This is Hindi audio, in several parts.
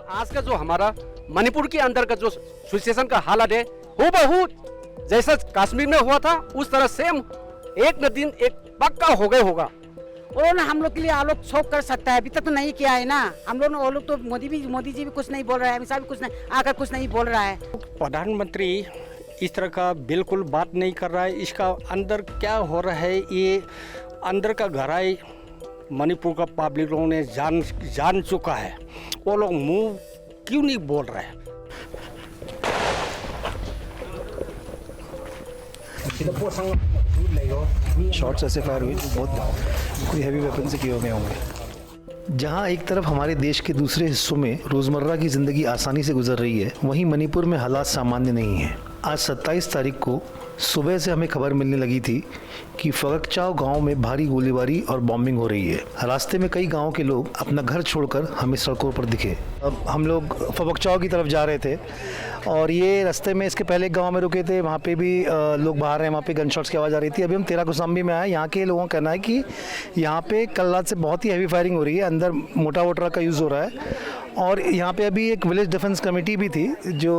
आज का जो हमारा मणिपुर के अंदर का जो सिचुएशन का हालत है हूबहू जैसा कश्मीर में हुआ था उस तरह सेम एक न दिन एक पक्का हो गए होगा। उन्होंने हम लोग के लिए आलोक शोक कर सकता है, अभी तक तो नहीं किया है ना। हम लोग वो लोग तो मोदी जी भी कुछ नहीं बोल रहा है, अमित शाह भी कुछ नहीं आकर कुछ नहीं बोल रहा है। प्रधानमंत्री इस तरह का बिल्कुल बात नहीं कर रहा है। इसका अंदर क्या हो रहा है ये अंदर का गहराई मणिपुर का पब्लिक लोगों ने जान चुका है। वो लोग मुंह क्यों नहीं बोल रहे हैं? शॉट्स ऐसे फायर हुए जो बहुत कोई हैवी वेपन से किए हुए होंगे। जहां एक तरफ हमारे देश के दूसरे हिस्सों में रोज़मर्रा की ज़िंदगी आसानी से गुजर रही है, वहीं मणिपुर में हालात सामान्य नहीं हैं। आज 27 तारीख को सुबह से हमें खबर मिलने लगी थी कि फगकचाव गांव में भारी गोलीबारी और बॉम्बिंग हो रही है। रास्ते में कई गांव के लोग अपना घर छोड़कर हमें सड़कों पर दिखे। अब हम लोग फगकचाव की तरफ जा रहे थे और ये रास्ते में इसके पहले एक गांव में रुके थे, वहाँ पे भी लोग बाहर हैं, वहाँ पे गन शॉट्स की आवाज़ आ रही थी। अभी हम तेरा कौसाम्बी में आए। यहाँ के लोगों का कहना है कि यहाँ पे कल रात से बहुत ही हैवी फायरिंग हो रही है, अंदर मोटा वोटरा का यूज़ हो रहा है। और यहाँ पे अभी एक विलेज डिफेंस कमेटी भी थी जो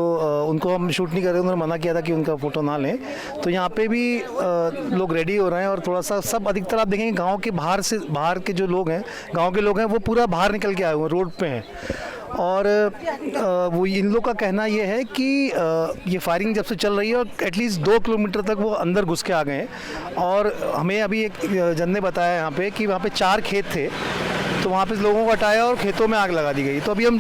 उनको हम शूट नहीं कर रहे, उन्होंने मना किया था कि उनका फ़ोटो ना लें। तो यहाँ पे भी लोग रेडी हो रहे हैं और थोड़ा सा सब अधिकतर आप देखेंगे गांव के बाहर के जो लोग हैं, गांव के लोग हैं, वो पूरा बाहर निकल के आए हुए हैं, रोड पे हैं। और वो इन लोग का कहना ये है कि ये फायरिंग जब से चल रही है और एटलीस्ट 2 किलोमीटर तक वो अंदर घुस के आ गए हैं। और हमें अभी एक जन ने बताया यहाँ पे कि वहाँ पे 4 खेत थे, तो वहाँ पे लोगों को हटाया और खेतों में आग लगा दी गई। तो अभी हम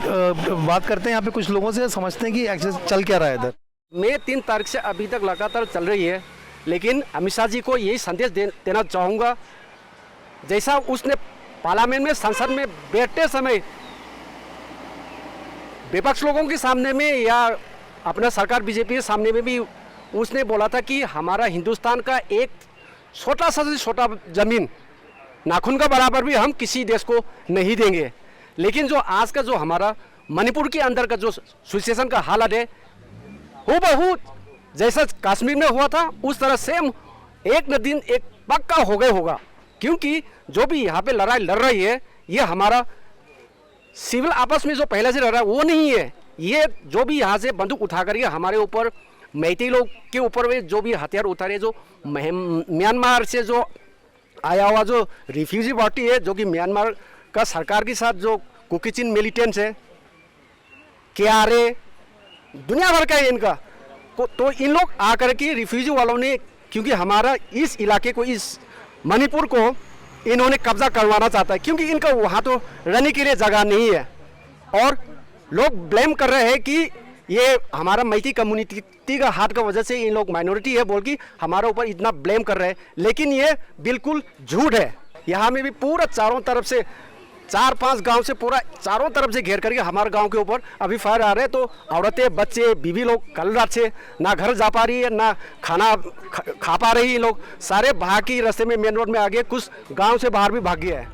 बात करते हैं यहाँ पे कुछ लोगों से, समझते हैं कि एक्चुअली चल क्या रहा है इधर। मैं 3 तारीख से अभी तक लगातार चल रही है, लेकिन अमित शाह जी को यही संदेश देना चाहूँगा, जैसा उसने पार्लियामेंट में संसद में बैठते समय विपक्ष लोगों के सामने में या अपना सरकार बीजेपी के सामने में भी उसने बोला था कि हमारा हिंदुस्तान का एक छोटा सा से छोटा ज़मीन नाखून का बराबर भी हम किसी देश को नहीं देंगे। लेकिन जो आज का जो हमारा मणिपुर के अंदर का जो सिचुएशन का हालत है हूबहू जैसा कश्मीर में हुआ था उस तरह सेम एक न दिन एक पक्का हो गए होगा। क्योंकि जो भी यहाँ पे लड़ाई लड़ रही है ये हमारा सिविल आपस में जो पहले से लड़ रहा है वो नहीं है। ये जो भी यहाँ से बंदूक उठा कर हमारे ऊपर मैती लोग के ऊपर में जो भी हथियार उतारे, जो म्यांमार से जो आया हुआ जो रिफ्यूजी पार्टी है, जो कि म्यांमार का सरकार के साथ जो कुकीचिन मिलिटेंट्स है, KRA दुनिया भर का है इनका, तो इन लोग आकर के रिफ्यूजी वालों ने, क्योंकि हमारा इस इलाके को, इस मणिपुर को इन्होंने कब्जा करवाना चाहता है, क्योंकि इनका वहाँ तो रहने के लिए जगह नहीं है। और लोग ब्लेम कर रहे हैं कि ये हमारा मैती कम्युनिटी का हाथ का वजह से इन लोग माइनॉरिटी है बोल के हमारे ऊपर इतना ब्लेम कर रहे हैं, लेकिन ये बिल्कुल झूठ है। यहाँ में भी पूरा चारों तरफ से 4-5 गांव से पूरा चारों तरफ से घेर करके हमारे गांव के ऊपर अभी फायर आ रहे हैं। तो औरतें, बच्चे, बीवी लोग कल रात से ना घर जा पा रही है, ना खाना खा पा रही है। लोग सारे भाग के रास्ते में मेन रोड में आ गए, कुछ गांव से बाहर भी भाग गया है।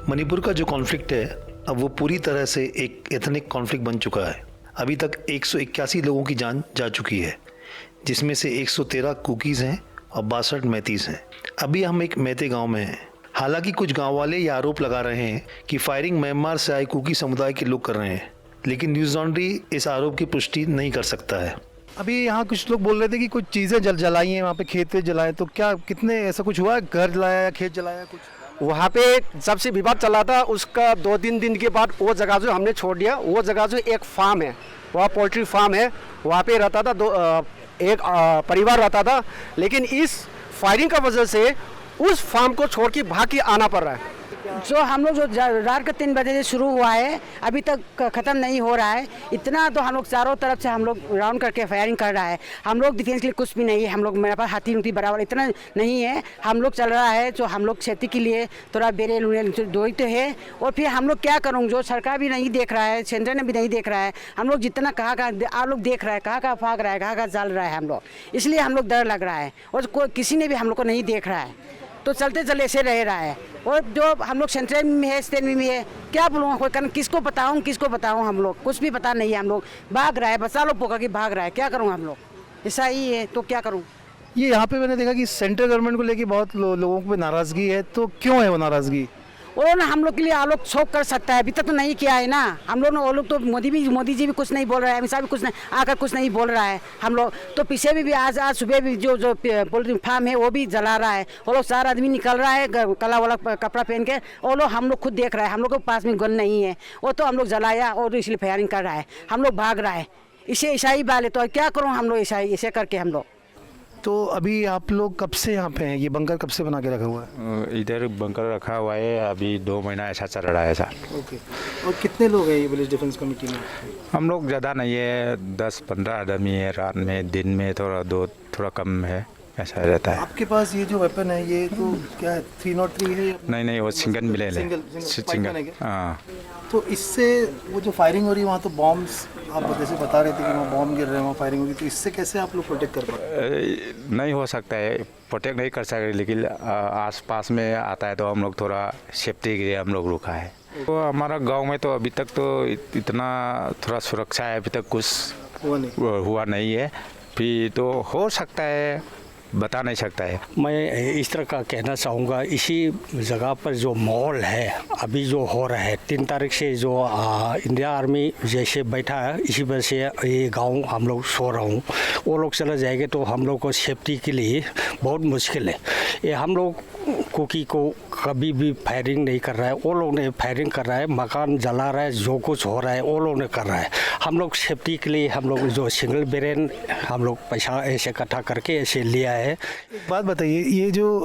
मणिपुर का जो कॉन्फ्लिक्ट है अब वो पूरी तरह से एक एथनिक कॉन्फ्लिक्ट बन चुका है। अभी तक 181 लोगों की जान जा चुकी है, जिसमें से 113 कुकीज़ हैं और 62 मैतीस हैं। अभी हम एक मैते गाँव में हैं। हालांकि कुछ गांव वाले ये आरोप लगा रहे हैं कि फायरिंग म्यांमार से आए कुकी समुदाय के लोग कर रहे हैं, लेकिन न्यूज़ लॉन्ड्री इस आरोप की पुष्टि नहीं कर सकता है। अभी यहाँ कुछ लोग बोल रहे थे कि कुछ चीज़ें जलाई हैं, वहाँ पे खेत जलाए, तो क्या कितने ऐसा कुछ हुआ है? घर जलाया या खेत जलाया कुछ? वहाँ पे जब से विवाद चला था उसका 2-3 दिन के बाद वो जगह जो हमने छोड़ दिया, वो जगह जो एक फार्म है, वहाँ पोल्ट्री फार्म है, वहाँ पे रहता था एक परिवार रहता था। लेकिन इस फायरिंग का वजह से उस फार्म को छोड़ के भाग के आना पड़ रहा है। जो हम लोग जो रात के 3 बजे से शुरू हुआ है अभी तक ख़त्म नहीं हो रहा है। इतना तो हम लोग चारों तरफ से हम लोग राउंड करके फायरिंग कर रहा है। हम लोग डिफेंस के लिए कुछ भी नहीं है, हम लोग मेरे पास हाथी उठी बराबर इतना नहीं है। हम लोग चल रहा है जो हम लोग खेती के लिए थोड़ा बेरेल उरेल दो ही तो है। और फिर हम लोग क्या करूँ, जो सरकार भी नहीं देख रहा है, सेंटर ने भी नहीं देख रहा है। हम लोग जितना कहाँ आप लोग देख रहा है, कहाँ भाग रहा है, कहाँ जल रहा है हम लोग, इसलिए हम लोग डर लग रहा है। और किसी ने भी हम लोग को नहीं देख रहा है, तो चलते चले ऐसे रह रहा है। और जो हम लोग सेंट्रल में है, स्टेट में है, क्या बोलूँ, कोई किसको बताऊँ, हम लोग कुछ भी पता नहीं है। हम लोग भाग रहा है, बच्चा लोग पोका के भाग रहा है, क्या करूँ हम लोग, ऐसा ही है तो क्या करूँ। ये यहाँ पे मैंने देखा कि सेंट्रल गवर्नमेंट को लेके बहुत लोगों को नाराज़गी है, तो क्यों है वो नाराज़गी? वो लोग ना हम लोग के लिए आलोक शौक कर सकता है, अभी तक तो नहीं किया है ना। हम लोग ना, वो लोग तो मोदी जी भी कुछ नहीं बोल रहा है, अमित शाह भी कुछ नहीं आकर कुछ नहीं बोल रहा है। हम लोग तो पीछे भी आज सुबह भी जो पोल्ट्री फार्म है वो भी जला रहा है। वो लोग 4 आदमी निकल रहा है काला वाला कपड़ा पहन के, वो लोग हम लोग खुद देख रहे हैं। हम लोग के पास में गन नहीं है, वो तो हम लोग जलाया और इसलिए फायरिंग कर रहा है। हम लोग भाग रहा है, इसे ईसाई वाले तो क्या करूँ हम लोग, ईसाई ऐसे करके हम लोग। तो अभी आप लोग कब से यहाँ पे हैं? ये बंकर कब से बना के रखा हुआ है? इधर बंकर रखा हुआ है, अभी 2 महीना ऐसा चल रहा है सर। ओके। और कितने लोग हैं ये विलेज डिफेंस कमेटी में? हम लोग ज़्यादा नहीं है, 10-15 आदमी है। रात में, दिन में थोड़ा कम है, ऐसा रहता है। आपके पास ये जो वेपन है ये तो क्या है, 303 है? नहीं, वो सिंगल मिले है। सिंगल। हाँ। तो इससे वो जो फायरिंग हो रही है वहाँ तो बॉम्ब्स, आप जैसे बता रहे थे कि वहाँ बॉम्ब गिर रहे हैं, वहाँ फायरिंग हो रही, तो इससे कैसे आप लोग प्रोटेक्ट कर पाए? नहीं हो सकता है, प्रोटेक्ट नहीं कर सकते, लेकिन आस-पास में आता है तो हम लोग थोड़ा सेफ्टी के लिए हम लोग रुका है। तो हमारा गांव में तो अभी तक तो इतना थोड़ा सुरक्षा है, अभी तक कुछ हुआ नहीं है। फिर तो हो सकता है, बता नहीं सकता है। मैं इस तरह का कहना चाहूँगा, इसी जगह पर जो माहौल है अभी जो हो रहा है, 3 तारीख से जो इंडिया आर्मी जैसे बैठा है, इसी वजह से ये गांव हम लोग सो रहा हूँ। वो लोग चला जाएंगे तो हम लोग को सेफ्टी के लिए बहुत मुश्किल है। ये हम लोग कुकी को कभी भी फायरिंग नहीं कर रहा है, वो लोग ने फायरिंग कर रहा है, मकान जला रहा है, जो कुछ हो रहा है वो लोग ने कर रहा है। हम लोग सेफ्टी के लिए हम लोग जो सिंगल ब्रेन हम लोग पैसा ऐसे इकट्ठा करके ऐसे लिया है। एक बात बताइए, ये जो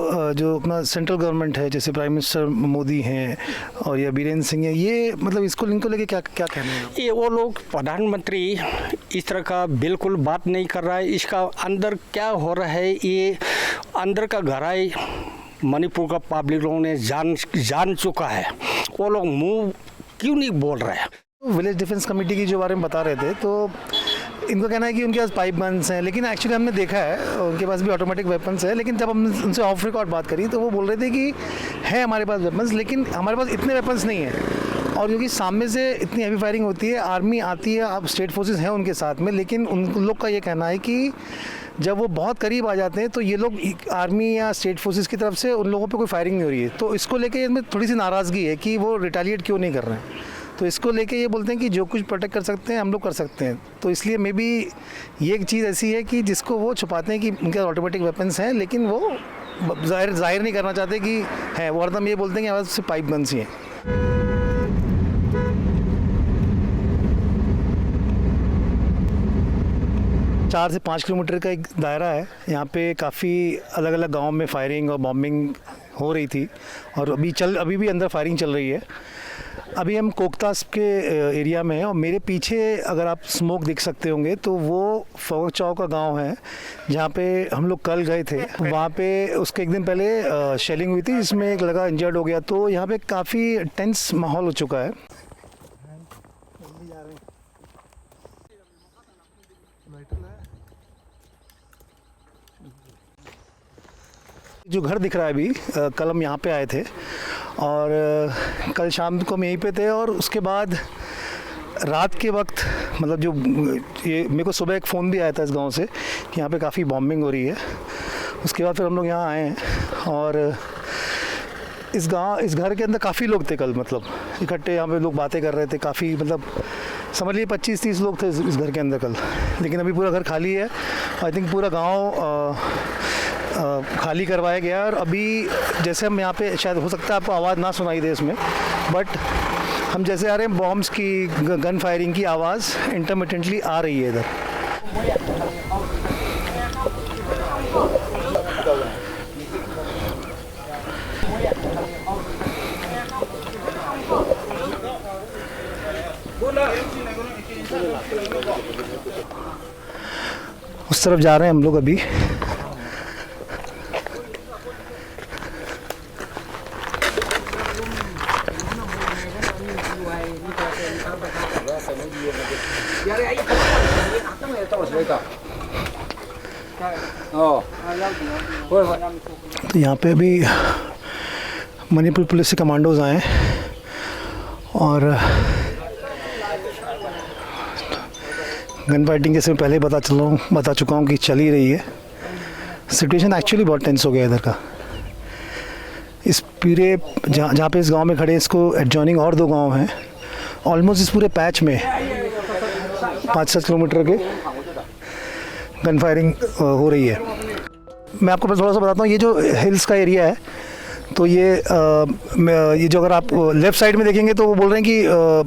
अपना सेंट्रल गवर्नमेंट है, जैसे प्राइम मिनिस्टर मोदी हैं और या बीरेंद्र सिंह है, ये मतलब इसको इनको लेके क्या कहना है? ये वो लोग प्रधानमंत्री इस तरह का बिल्कुल बात नहीं कर रहा है। इसका अंदर क्या हो रहा है, ये अंदर का गहराई मणिपुर का पब्लिक लोगों ने जान चुका है। वो लोग मुंह क्यों नहीं बोल रहे हैं? विलेज डिफेंस कमेटी की जो बारे में बता रहे थे, तो इनको कहना है कि उनके पास पाइप गन्स हैं, लेकिन एक्चुअली हमने देखा है उनके पास भी ऑटोमेटिक वेपन्स है। लेकिन जब हमने उनसे ऑफ रिकॉर्ड बात करी तो वो बोल रहे थे कि है हमारे पास वेपन्स, लेकिन हमारे पास इतने वेपन्स नहीं हैं। और क्योंकि सामने से इतनी हैवी फायरिंग होती है, आर्मी आती है, अब स्टेट फोर्सेस हैं उनके साथ में, लेकिन उन लोग का ये कहना है कि जब वो बहुत करीब आ जाते हैं तो ये लोग आर्मी या स्टेट फोर्सेस की तरफ से उन लोगों पे कोई फायरिंग नहीं हो रही है। तो इसको लेके इनमें थोड़ी सी नाराज़गी है कि वो रिटेलिएट क्यों नहीं कर रहे हैं। तो इसको लेके ये बोलते हैं कि जो कुछ प्रोटेक्ट कर सकते हैं हम लोग कर सकते हैं। तो इसलिए मे बी ये एक चीज़ ऐसी है कि जिसको वो छुपाते हैं कि उनके ऑटोमेटिक वेपन्स हैं, लेकिन वो जाहिर नहीं करना चाहते कि है। वो हरदम ये बोलते हैं कि हमारे पास सिर्फ पाइप गन्स ही हैं। 4 से 5 किलोमीटर का एक दायरा है। यहाँ पे काफ़ी अलग अलग गाँव में फायरिंग और बॉम्बिंग हो रही थी और अभी भी अंदर फायरिंग चल रही है। अभी हम कोकतास के एरिया में हैं और मेरे पीछे अगर आप स्मोक देख सकते होंगे तो वो फोगक चौक का गांव है, जहाँ पे हम लोग कल गए थे। वहाँ पे उसके एक दिन पहले शेलिंग हुई थी जिसमें एक लड़का इंजर्ड हो गया। तो यहाँ पे काफ़ी टेंस माहौल हो चुका है। जो घर दिख रहा है अभी, कल हम यहाँ पे आए थे और कल शाम को हम यहीं पे थे। और उसके बाद रात के वक्त मतलब जो ये मेरे को सुबह एक फ़ोन भी आया था इस गांव से कि यहाँ पे काफ़ी बॉम्बिंग हो रही है। उसके बाद फिर हम लोग यहाँ आए हैं और इस घर के अंदर काफ़ी लोग थे कल, मतलब इकट्ठे यहाँ पे लोग बातें कर रहे थे। काफ़ी मतलब समझ लीजिए 25-30 लोग थे इस घर के अंदर कल। लेकिन अभी पूरा घर खाली है। आई थिंक पूरा गाँव खाली करवाया गया। और अभी जैसे हम यहाँ पे, शायद हो सकता है आपको आवाज़ ना सुनाई दे इसमें, बट हम जैसे आ रहे हैं बॉम्ब्स की, गन फायरिंग की आवाज़ इंटरमिटेंटली आ रही है इधर। उस तरफ जा रहे हैं हम लोग अभी। तो यहाँ पे अभी मणिपुर पुलिस के कमांडोज आए और गन फाइटिंग जैसे मैं पहले बता चुका हूँ कि चल ही रही है। सिचुएशन एक्चुअली बहुत टेंस हो गया इधर का। इस पूरे जहाँ पे इस गांव में खड़े हैं, इसको एडजॉइनिंग और 2 गांव हैं। ऑलमोस्ट इस पूरे पैच में 5-7 किलोमीटर के गन फायरिंग हो रही है। मैं आपको थोड़ा सा बताता हूँ, ये जो हिल्स का एरिया है, तो ये जो अगर आप लेफ़्ट साइड में देखेंगे तो वो बोल रहे हैं कि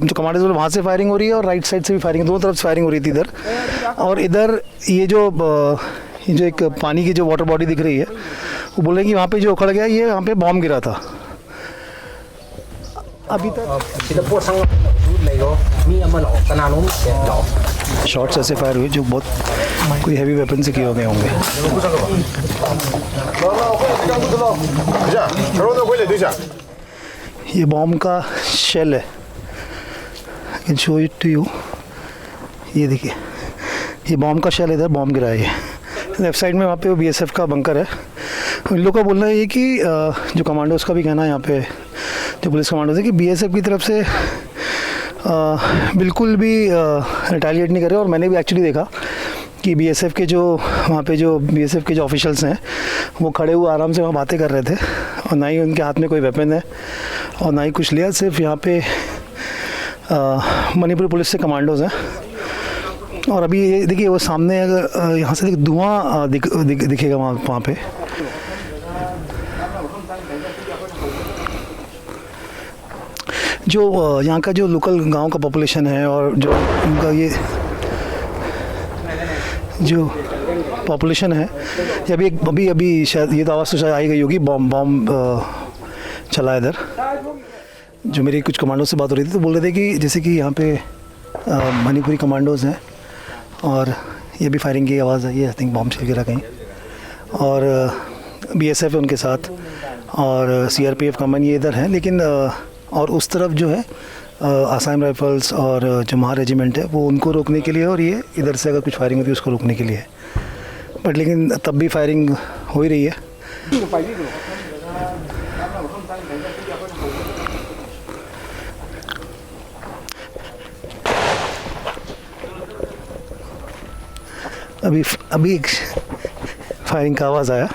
जो कमांडर्स वहाँ से फायरिंग हो रही है और राइट साइड से भी फायरिंग, दोनों तरफ से फायरिंग हो रही थी इधर। और इधर ये जो एक पानी की जो वाटर बॉडी दिख रही है, वो बोल रहे हैं कि वहाँ पे जो उखड़ गया, ये वहाँ पे बॉम्ब गिरा था। अभी तक शॉट्स ऐसे फायर हुए जो बहुत कोई हैवी वेपन से किए हुए होंगे। ये बॉम्ब का शेल है, I can show it to you. ये देखिए, ये बॉम्ब का शेल, इधर बॉम्ब गिरा है। ये लेफ्ट साइड में वहाँ पे वो बीएसएफ का बंकर है। इन लोगों का बोलना है ये कि जो कमांडोज का भी कहना है यहाँ पे, जो पुलिस कमांडोज है, कि बीएसएफ की तरफ से बिल्कुल भी रिटेलिएट नहीं कर रहे। और मैंने भी एक्चुअली देखा कि बीएसएफ के जो वहाँ पे जो बीएसएफ के जो ऑफिशियल्स हैं, वो खड़े हुए आराम से वहाँ बातें कर रहे थे, और ना ही उनके हाथ में कोई वेपन है और ना ही कुछ लिया। सिर्फ यहाँ पे मणिपुर पुलिस से कमांडोज हैं। और अभी ये देखिए, वो सामने अगर यहाँ से धुआं दिखेगा वहाँ पे। जो यहाँ का जो लोकल गांव का पॉपुलेशन है और जो उनका ये जो पॉपुलेशन है, अभी शायद ये तो आवाज़ तो शायद आई गई होगी, बॉम्ब चला इधर। जो मेरी कुछ कमांडो से बात हो रही थी तो बोल रहे थे कि जैसे कि यहाँ पे मणिपुरी कमांडोज़ हैं और ये भी फायरिंग की आवाज़ आई है, आई थिंक बॉम्ब चल गिरा कहीं। और बीएसएफ है उनके साथ और सीआरपीएफ कमान ये इधर हैं। लेकिन और उस तरफ जो है आसाम राइफल्स और जो महा रेजिमेंट है, वो उनको रोकने के लिए, और ये इधर से अगर कुछ फायरिंग होती है उसको रोकने के लिए। बट लेकिन तब भी फायरिंग हो ही रही है। अभी एक फायरिंग का आवाज़ आया।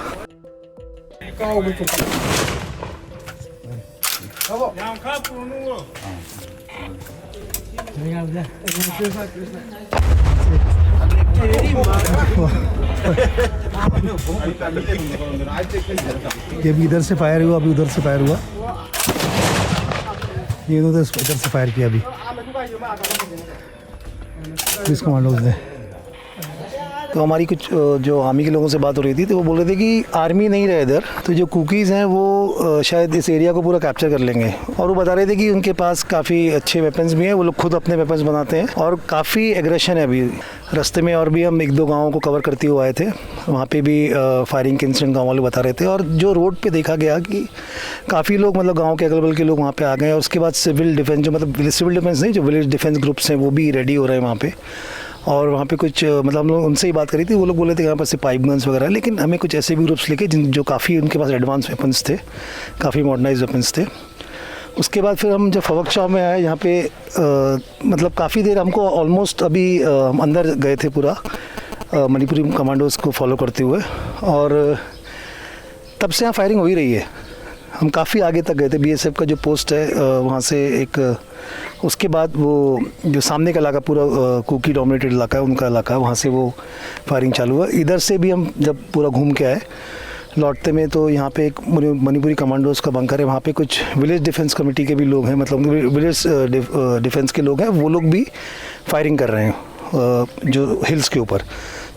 ये भी इधर से फायर हुआ, अभी उधर से फायर हुआ, ये इधर से फायर किया अभी पुलिस कमांडोज ने। तो हमारी कुछ जो आर्मी के लोगों से बात हो रही थी, तो वो बोल रहे थे कि आर्मी नहीं रहे इधर, तो जो कुकीज़ हैं वो शायद इस एरिया को पूरा कैप्चर कर लेंगे। और वो बता रहे थे कि उनके पास काफ़ी अच्छे वेपन्स भी हैं, वो लोग खुद अपने वेपन्स बनाते हैं और काफ़ी एग्रेशन है अभी रास्ते में। और भी हम 1-2 गाँवों को कवर करते हुए आए थे, वहाँ पे भी फायरिंग के इंसिडेंट गाँव वाले बता रहे थे। और जो रोड पे देखा गया कि काफ़ी लोग, मतलब गाँव के अगल बगल के लोग वहाँ पे आ गए। और उसके बाद सिविल डिफेंस, जो मतलब सिविल डिफेंस नहीं, जो विलेज डिफेंस ग्रुप्स हैं, वो भी रेडी हो रहे हैं वहाँ पे। और वहाँ पे कुछ मतलब हम लोग उनसे ही बात करी थी, वो लोग बोले थे यहाँ पर से पाइप गन्स वगैरह, लेकिन हमें कुछ ऐसे भी ग्रुप्स लेके जो काफ़ी उनके पास एडवांस वेपन्स थे, काफ़ी मॉडर्नाइज वेपन्स थे। उसके बाद फिर हम जब फवक चाव में आए, यहाँ पे मतलब काफ़ी देर हमको ऑलमोस्ट अभी अंदर गए थे पूरा मणिपुरी कमांडोज़ को फॉलो करते हुए, और तब से यहाँ फायरिंग हो ही रही है। हम काफ़ी आगे तक गए थे, बीएसएफ का जो पोस्ट है वहाँ से एक, उसके बाद वो जो सामने का इलाका पूरा कुकी डोमिनेटेड इलाका है, उनका इलाका, वहाँ से वो फायरिंग चालू हुआ। इधर से भी हम जब पूरा घूम के आए लौटते में, तो यहाँ पे एक मणिपुरी कमांडोज़ का बंकर है, वहाँ पे कुछ विलेज डिफेंस कमेटी के भी लोग हैं, मतलब विलेज डिफेंस के लोग हैं, वो लोग भी फायरिंग कर रहे हैं जो हिल्स के ऊपर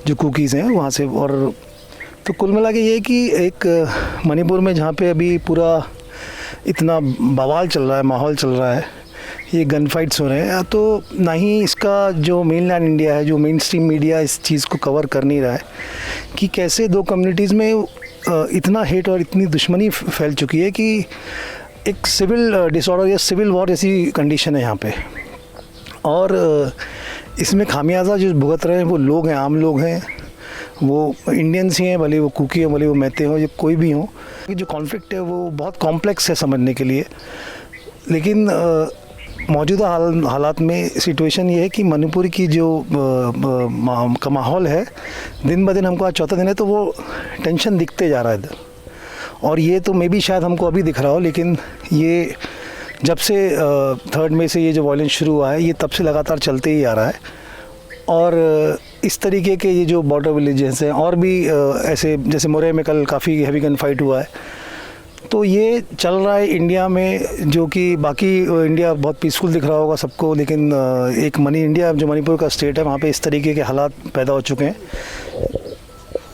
जो कुकीज़ हैं वहाँ से। और तो कुल मिला के ये कि एक मणिपुर में जहाँ पे अभी पूरा इतना बवाल चल रहा है, माहौल चल रहा है, ये गन फाइट्स हो रहे हैं, तो ना ही इसका जो मेनलैंड इंडिया है, जो मेन स्ट्रीम मीडिया इस चीज़ को कवर कर नहीं रहा है कि कैसे 2 कम्युनिटीज़ में इतना हेट और इतनी दुश्मनी फैल चुकी है कि एक सिविल डिसऑर्डर या सिविल वॉर जैसी कंडीशन है यहाँ पे। और इसमें खामियाजा जो भुगत रहे हैं वो लोग हैं, आम लोग हैं, वो इंडियंस ही हैं, भले वो कुकी हैं, भले वो मैते हों, या कोई भी हों। जो कॉन्फ्लिक्ट है वो बहुत कॉम्प्लेक्स है समझने के लिए। लेकिन मौजूदा हालात में सिचुएशन ये है कि मणिपुर की जो का माहौल है, दिन ब दिन, हमको आज 4था दिन है, तो वो टेंशन दिखते जा रहा है इधर। और ये तो मे बी शायद हमको अभी दिख रहा हो, लेकिन ये जब से 3 मई से ये जो वायलेंस शुरू हुआ है ये तब से लगातार चलते ही आ रहा है। और इस तरीके के ये जो बॉर्डर विलेजेस हैं और भी ऐसे, जैसे मोरे में कल काफ़ी हैवी गन फाइट हुआ है, तो ये चल रहा है इंडिया में, जो कि बाकी इंडिया बहुत पीसफुल दिख रहा होगा सबको, लेकिन एक इंडिया जो मणिपुर का स्टेट है वहाँ पे इस तरीके के हालात पैदा हो चुके हैं।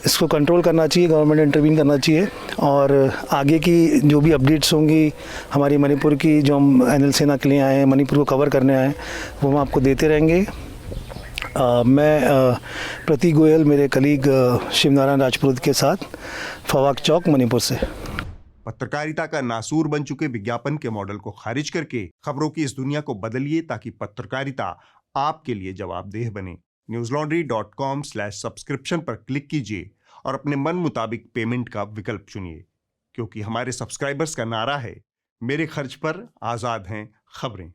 इसको कंट्रोल करना चाहिए, गवर्नमेंट इंटरवीन करना चाहिए, और आगे की जो भी अपडेट्स होंगी हमारी मणिपुर की, जो हम एनएल सेना के लिए आए हैं, मणिपुर को कवर करने आए हैं, वो हम आपको देते रहेंगे। मैं प्रतीक गोयल, मेरे कलीग शिवनारायण राजपूत के साथ, फवाक चौक, मणिपुर से। पत्रकारिता का नासूर बन चुके विज्ञापन के मॉडल को खारिज करके खबरों की इस दुनिया को बदलिए, ताकि पत्रकारिता आपके लिए जवाबदेह बने। newslaundry.com/सब्सक्रिप्शन पर क्लिक कीजिए और अपने मन मुताबिक पेमेंट का विकल्प चुनिए, क्योंकि हमारे सब्सक्राइबर्स का नारा है, मेरे खर्च पर आजाद हैं खबरें।